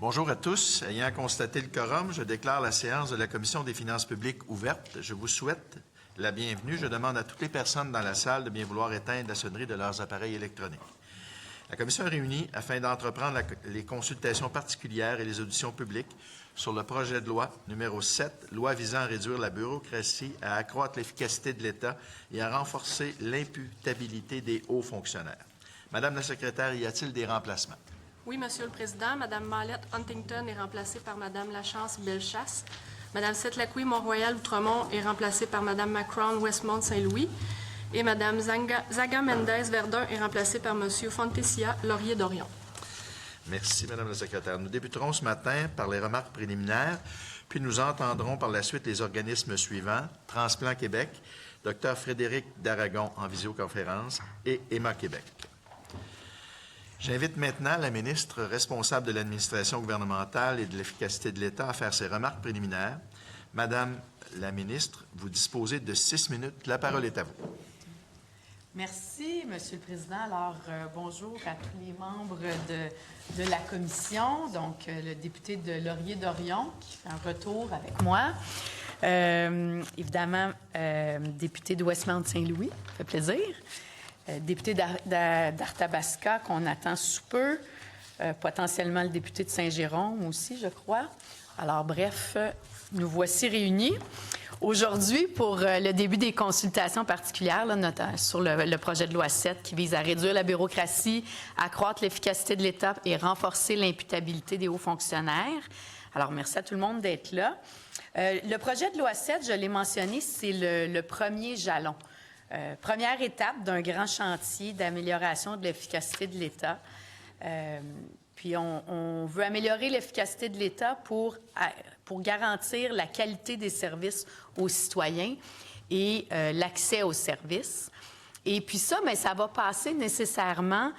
Bonjour à tous. Ayant constaté le quorum, je déclare la séance de la Commission des finances publiques ouverte. Je vous souhaite la bienvenue. Je demande à toutes les personnes dans la salle de bien vouloir éteindre la sonnerie de leurs appareils électroniques. La Commission est réunie afin d'entreprendre les consultations particulières et les auditions publiques sur le projet de loi numéro 7, loi visant à réduire la bureaucratie, à accroître l'efficacité de l'État et à renforcer l'imputabilité des hauts fonctionnaires. Madame la secrétaire, y a-t-il des remplacements? Oui, Monsieur le Président. Madame Mallette Huntington est remplacée par Madame Lachance Bellechasse. Madame Setlaqui Mont-Royal-Outremont est remplacée par Madame Macron Westmont-Saint-Louis. Et Madame Zaga Mendez-Verdun est remplacée par Monsieur Fontessia Laurier-Dorion. Merci, Madame la secrétaire. Nous débuterons ce matin par les remarques préliminaires, puis nous entendrons par la suite les organismes suivants: Transplant Québec, Dr Frédéric Daragon en visioconférence et Emma Québec. J'invite maintenant la ministre responsable de l'administration gouvernementale et de l'efficacité de l'État à faire ses remarques préliminaires. Madame la ministre, vous disposez de 6 minutes. La parole est à vous. Merci, Monsieur le Président. Alors, bonjour à tous les membres de la Commission. Donc, le député de Laurier-Dorion qui fait un retour avec moi. Évidemment, député de Westmount-Saint-Louis, ça fait plaisir. Député d'Arthabasca qu'on attend sous peu, potentiellement le député de Saint-Jérôme aussi, je crois. Alors bref, nous voici réunis aujourd'hui pour le début des consultations particulières là, sur le projet de loi 7 qui vise à réduire la bureaucratie, accroître l'efficacité de l'État et renforcer l'imputabilité des hauts fonctionnaires. Alors merci à tout le monde d'être là. Le projet de loi 7, je l'ai mentionné, c'est le premier jalon. Première étape d'un grand chantier d'amélioration de l'efficacité de l'État. Puis on veut améliorer l'efficacité de l'État pour garantir la qualité des services aux citoyens et l'accès aux services. Et puis ça, bien, ça va passer nécessairement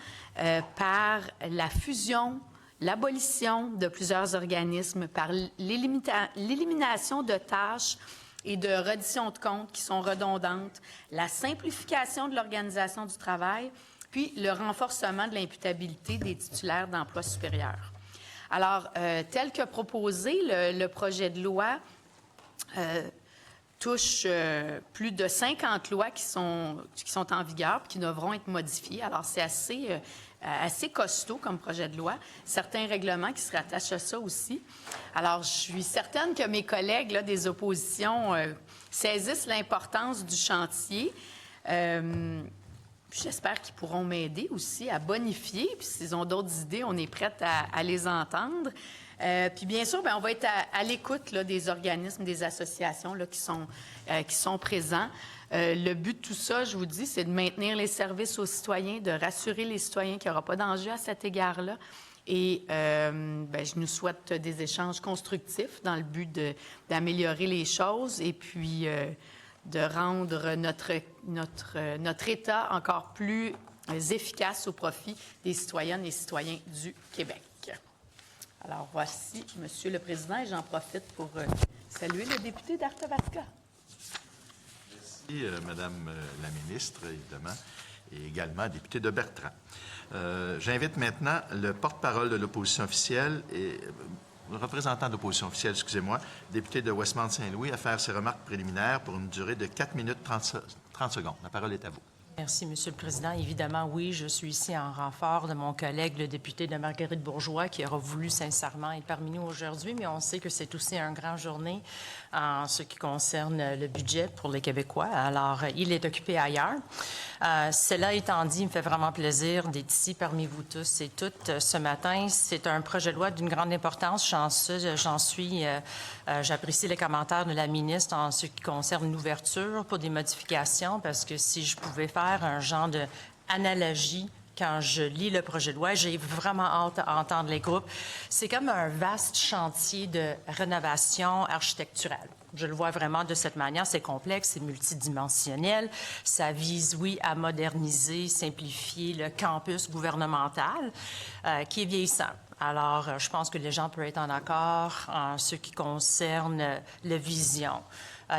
par la fusion, l'abolition de plusieurs organismes, par l'élimination de tâches et de reddition de comptes qui sont redondantes, la simplification de l'organisation du travail, puis le renforcement de l'imputabilité des titulaires d'emplois supérieurs. Alors, tel que proposé, le projet de loi touche plus de 50 lois qui sont en vigueur et qui devront être modifiées. Alors, c'est assez costaud comme projet de loi. Certains règlements qui se rattachent à ça aussi. Alors, je suis certaine que mes collègues là, des oppositions saisissent l'importance du chantier. J'espère qu'ils pourront m'aider aussi à bonifier. Puis s'ils ont d'autres idées, on est prête à les entendre. Puis bien sûr, bien, on va être à l'écoute là, des organismes, des associations là, qui sont présents. Le but de tout ça, je vous dis, c'est de maintenir les services aux citoyens, de rassurer les citoyens qu'il n'y aura pas d'enjeu à cet égard-là. Et bien, je nous souhaite des échanges constructifs dans le but d'améliorer les choses et puis de rendre notre État encore plus efficace au profit des citoyennes et citoyens du Québec. Alors, voici, Monsieur le Président, et j'en profite pour saluer le député d'Arthabasca. Merci, Madame la ministre, évidemment, et également député de Bertrand. J'invite maintenant le porte-parole de l'opposition officielle et le représentant de l'opposition officielle, excusez-moi, député de Westmount-Saint-Louis, à faire ses remarques préliminaires pour une durée de 4 minutes 30 secondes. La parole est à vous. Merci, Monsieur le Président. Évidemment, oui, je suis ici en renfort de mon collègue, le député de Marguerite-Bourgeoys, qui aura voulu sincèrement être parmi nous aujourd'hui, mais on sait que c'est aussi une grande journée en ce qui concerne le budget pour les Québécois. Alors, il est occupé ailleurs. Cela étant dit, il me fait vraiment plaisir d'être ici parmi vous tous et toutes ce matin. C'est un projet de loi d'une grande importance. J'apprécie les commentaires de la ministre en ce qui concerne l'ouverture pour des modifications, parce que si je pouvais faire un genre d'analogie quand je lis le projet de loi, j'ai vraiment hâte à entendre les groupes. C'est comme un vaste chantier de rénovation architecturale. Je le vois vraiment de cette manière. C'est complexe, c'est multidimensionnel. Ça vise, oui, à moderniser, simplifier le campus gouvernemental qui est vieillissant. Alors, je pense que les gens peuvent être en accord en ce qui concerne la vision.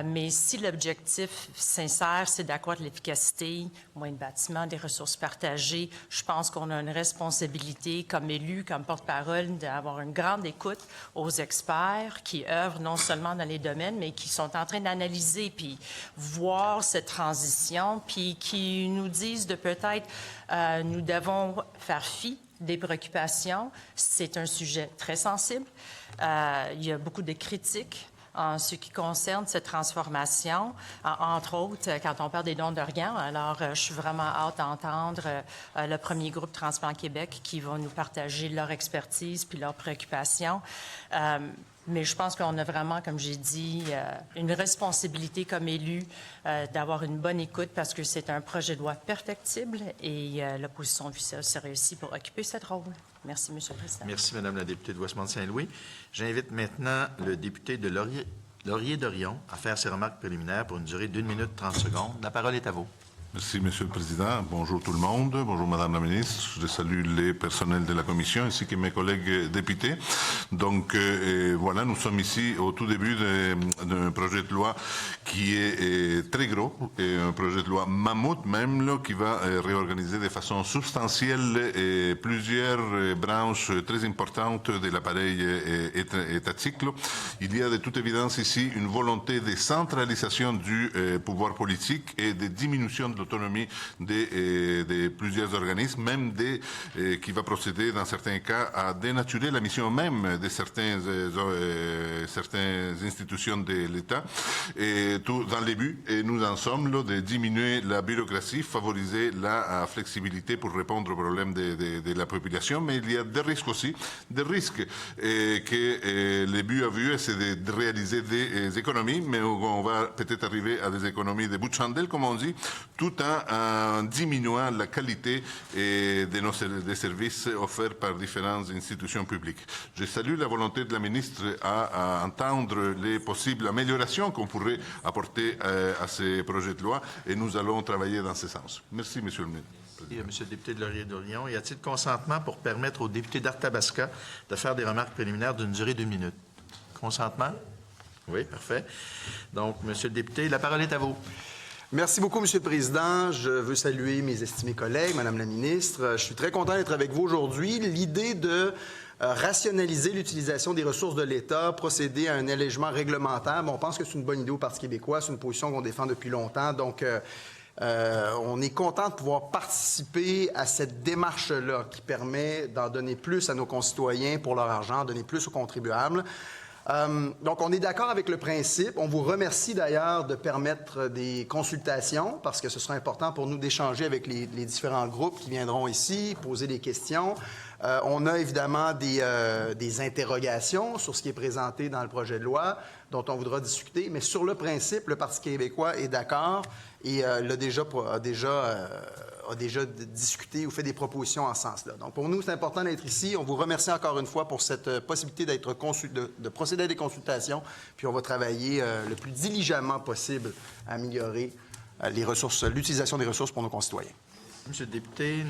Mais si l'objectif sincère, c'est d'accroître l'efficacité, moins de bâtiments, des ressources partagées, je pense qu'on a une responsabilité comme élu, comme porte-parole, d'avoir une grande écoute aux experts qui œuvrent non seulement dans les domaines, mais qui sont en train d'analyser puis voir cette transition, puis qui nous disent de peut-être nous devons faire fi des préoccupations. C'est un sujet très sensible. Il y a beaucoup de critiques en ce qui concerne cette transformation, entre autres quand on parle des dons d'organes. Alors, je suis vraiment hâte d'entendre le premier groupe Transplant Québec qui va nous partager leur expertise puis leurs préoccupations. Mais je pense qu'on a vraiment, comme j'ai dit, une responsabilité comme élu d'avoir une bonne écoute parce que c'est un projet de loi perfectible et l'opposition officielle se réussit pour occuper ce rôle. Merci, M. le Président. Merci, Mme la députée de Westmount-Saint-Louis. J'invite maintenant le député de Laurier-Dorion à faire ses remarques préliminaires pour une durée d'1 minute 30 secondes. La parole est à vous. Merci, Monsieur le Président. Bonjour tout le monde. Bonjour, Madame la Ministre. Je salue les personnels de la Commission ainsi que mes collègues députés. Donc, voilà, nous sommes ici au tout début d'un projet de loi qui est très gros, et un projet de loi mammouth même, là, qui va réorganiser de façon substantielle plusieurs branches très importantes de l'appareil étatique. Là. Il y a de toute évidence ici une volonté de centralisation du pouvoir politique et de diminution de l'autonomie de plusieurs organismes, même qui va procéder dans certains cas à dénaturer la mission même de certaines institutions de l'État, et tout dans les buts, et nous en sommes là, de diminuer la bureaucratie, favoriser la flexibilité pour répondre aux problèmes de la population, mais il y a des risques aussi, des risques que les buts à vue, c'est de réaliser des économies, mais on va peut-être arriver à des économies de bout de chandelle, comme on dit, tout en diminuant la qualité des services offerts par différentes institutions publiques. Je salue la volonté de la ministre à entendre les possibles améliorations qu'on pourrait apporter à ces projets de loi et nous allons travailler dans ce sens. Merci, Monsieur le ministre. Merci, Monsieur le député de Laurier-Dorion. Y a-t-il consentement pour permettre au député d'Arthabasca de faire des remarques préliminaires d'une durée d'1 minute? Consentement? Oui, parfait. Donc, Monsieur le député, la parole est à vous. Merci beaucoup, Monsieur le Président. Je veux saluer mes estimés collègues, Madame la ministre. Je suis très content d'être avec vous aujourd'hui. L'idée de rationaliser l'utilisation des ressources de l'État, procéder à un allègement réglementaire, on pense que c'est une bonne idée au Parti québécois. C'est une position qu'on défend depuis longtemps. Donc, on est content de pouvoir participer à cette démarche-là qui permet d'en donner plus à nos concitoyens pour leur argent, donner plus aux contribuables. Donc, on est d'accord avec le principe. On vous remercie d'ailleurs de permettre des consultations parce que ce sera important pour nous d'échanger avec les différents groupes qui viendront ici, poser des questions. On a évidemment des interrogations sur ce qui est présenté dans le projet de loi dont on voudra discuter, mais sur le principe, le Parti québécois est d'accord et a déjà discuté ou fait des propositions en ce sens-là. Donc, pour nous, c'est important d'être ici. On vous remercie encore une fois pour cette possibilité de procéder à des consultations, puis on va travailler le plus diligemment possible à améliorer l'utilisation des ressources pour nos concitoyens. Monsieur le député,